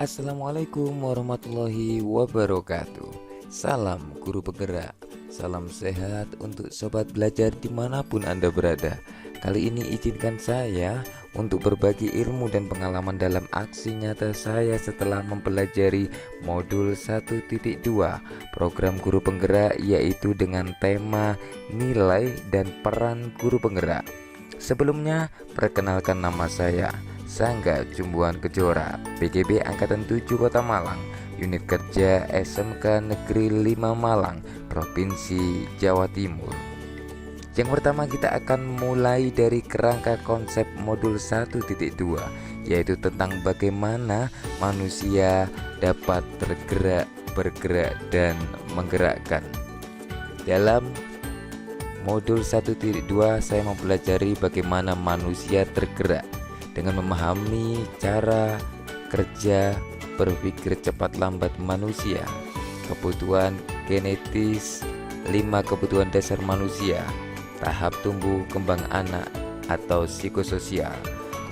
Assalamualaikum warahmatullahi wabarakatuh. Salam guru penggerak, salam sehat untuk sobat belajar dimanapun Anda berada. Kali ini izinkan saya untuk berbagi ilmu dan pengalaman dalam aksi nyata saya setelah mempelajari modul 1.2 program guru penggerak, yaitu dengan tema nilai dan peran guru penggerak. Sebelumnya, perkenalkan, nama saya Sangga Jumbuhan Kejora, PGB Angkatan 7 Kota Malang, Unit Kerja SMK Negeri 5 Malang, Provinsi Jawa Timur. Yang pertama, kita akan mulai dari kerangka konsep modul 1.2, yaitu tentang bagaimana manusia dapat tergerak, bergerak, dan menggerakkan. Dalam modul 1.2 saya mempelajari bagaimana manusia tergerak dengan memahami cara kerja berpikir cepat lambat manusia, kebutuhan genetis, 5 kebutuhan dasar manusia, tahap tumbuh kembang anak atau psikososial.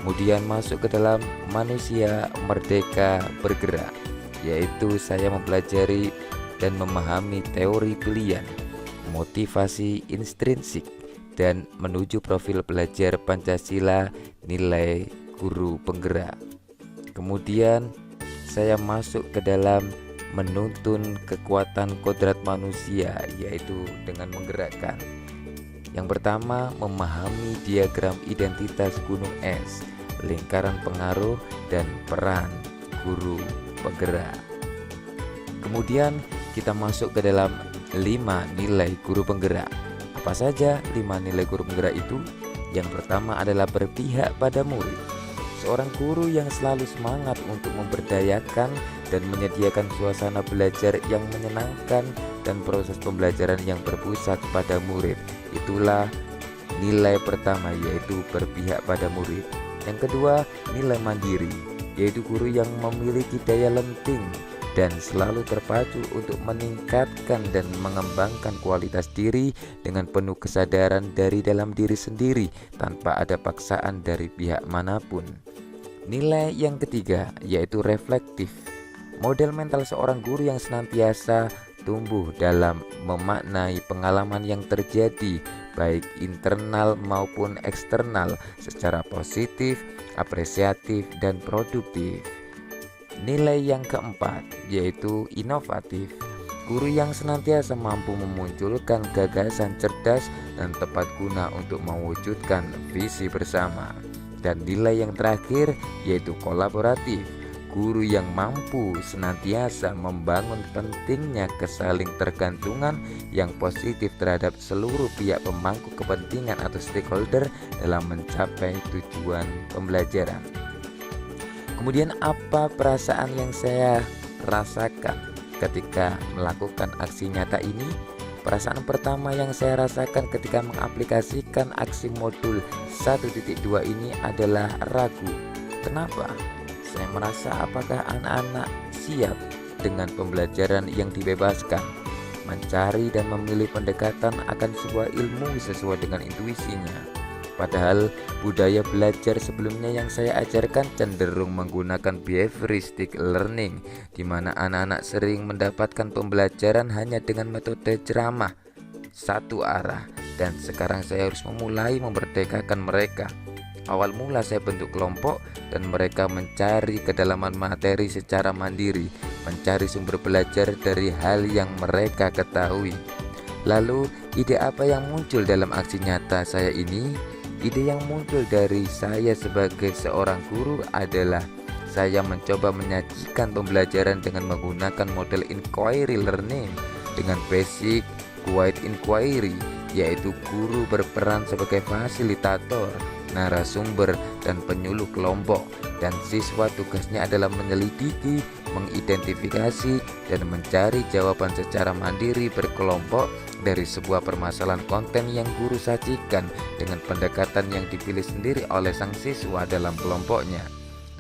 Kemudian masuk ke dalam manusia merdeka bergerak, yaitu saya mempelajari dan memahami teori pilihan, motivasi intrinsik, dan menuju profil belajar Pancasila nilai guru penggerak. Kemudian saya masuk ke dalam menuntun kekuatan kodrat manusia, yaitu dengan menggerakkan. Yang pertama, memahami diagram identitas gunung es, lingkaran pengaruh, dan peran guru penggerak. Kemudian kita masuk ke dalam 5 nilai guru penggerak. Apa saja 5 nilai guru penggerak itu? Yang pertama adalah berpihak pada murid. Seorang guru yang selalu semangat untuk memberdayakan dan menyediakan suasana belajar yang menyenangkan dan proses pembelajaran yang berpusat pada murid. Itulah nilai pertama, yaitu berpihak pada murid. Yang kedua, nilai mandiri, yaitu guru yang memiliki daya lenting dan selalu terpacu untuk meningkatkan dan mengembangkan kualitas diri dengan penuh kesadaran dari dalam diri sendiri tanpa ada paksaan dari pihak manapun. Nilai yang ketiga, yaitu reflektif, model mental seorang guru yang senantiasa tumbuh dalam memaknai pengalaman yang terjadi baik internal maupun eksternal secara positif, apresiatif, dan produktif. Nilai yang keempat, yaitu inovatif, guru yang senantiasa mampu memunculkan gagasan cerdas dan tepat guna untuk mewujudkan visi bersama. Dan nilai yang terakhir, yaitu kolaboratif, guru yang mampu senantiasa membangun pentingnya kesaling tergantungan yang positif terhadap seluruh pihak pemangku kepentingan atau stakeholder dalam mencapai tujuan pembelajaran. Kemudian apa perasaan yang saya rasakan ketika melakukan aksi nyata ini? Perasaan pertama yang saya rasakan ketika mengaplikasikan aksi modul 1.2 ini adalah ragu. Kenapa? Saya merasa apakah anak-anak siap dengan pembelajaran yang dibebaskan, mencari dan memilih pendekatan akan sebuah ilmu sesuai dengan intuisinya. Padahal budaya belajar sebelumnya yang saya ajarkan cenderung menggunakan behavioristic learning, di mana anak-anak sering mendapatkan pembelajaran hanya dengan metode ceramah satu arah, dan sekarang saya harus memulai memerdekakan mereka. Awal mula saya bentuk kelompok dan mereka mencari kedalaman materi secara mandiri, mencari sumber belajar dari hal yang mereka ketahui. Lalu ide apa yang muncul dalam aksi nyata saya ini? Ide yang muncul dari saya sebagai seorang guru adalah saya mencoba menyajikan pembelajaran dengan menggunakan model inquiry learning dengan basic quiet inquiry, yaitu guru berperan sebagai fasilitator, narasumber, dan penyuluh kelompok, dan siswa tugasnya adalah menyelidiki, mengidentifikasi, dan mencari jawaban secara mandiri berkelompok dari sebuah permasalahan konten yang guru sajikan dengan pendekatan yang dipilih sendiri oleh sang siswa dalam kelompoknya.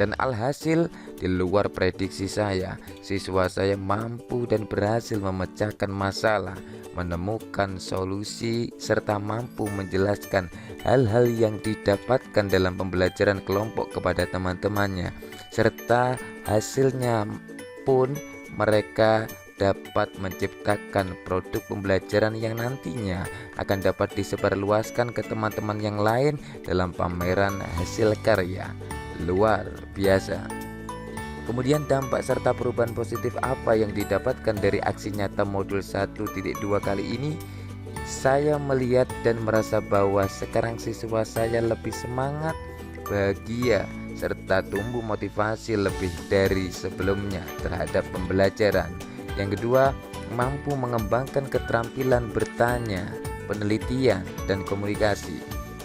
Dan alhasil di luar prediksi saya, siswa saya mampu dan berhasil memecahkan masalah, menemukan solusi, serta mampu menjelaskan hal-hal yang didapatkan dalam pembelajaran kelompok kepada teman-temannya. Serta hasilnya pun mereka dapat menciptakan produk pembelajaran yang nantinya akan dapat disebarluaskan ke teman-teman yang lain dalam pameran hasil karya. Luar biasa. Kemudian dampak serta perubahan positif apa yang didapatkan dari aksi nyata modul 1.2 kali ini? Saya melihat dan merasa bahwa sekarang siswa saya lebih semangat, bahagia, serta tumbuh motivasi lebih dari sebelumnya terhadap pembelajaran. Yang kedua, mampu mengembangkan keterampilan bertanya, penelitian, dan komunikasi.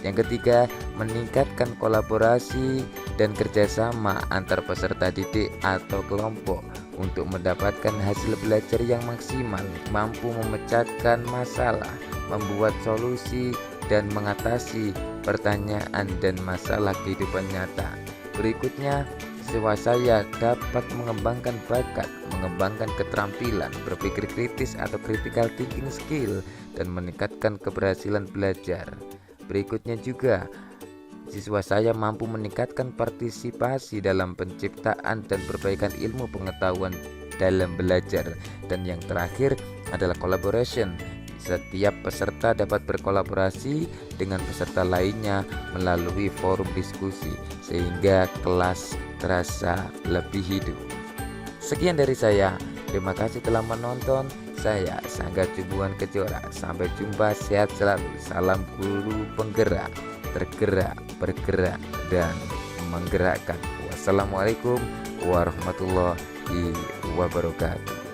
Yang ketiga, meningkatkan kolaborasi dan kerjasama antar peserta didik atau kelompok untuk mendapatkan hasil belajar yang maksimal, mampu memecahkan masalah, membuat solusi, dan mengatasi pertanyaan dan masalah kehidupan nyata. Berikutnya, siswa saya dapat mengembangkan bakat, mengembangkan keterampilan berpikir kritis atau critical thinking skill, dan meningkatkan keberhasilan belajar. Berikutnya juga, siswa saya mampu meningkatkan partisipasi dalam penciptaan dan perbaikan ilmu pengetahuan dalam belajar. Dan yang terakhir adalah collaboration. Setiap peserta dapat berkolaborasi dengan peserta lainnya melalui forum diskusi, sehingga kelas terasa lebih hidup. Sekian dari saya. Terima kasih telah menonton. Saya Sangga Jumbuhan Kejora. Sampai jumpa, sehat selalu. Salam guru penggerak, tergerak, bergerak, dan menggerakkan. Wassalamualaikum warahmatullahi wabarakatuh.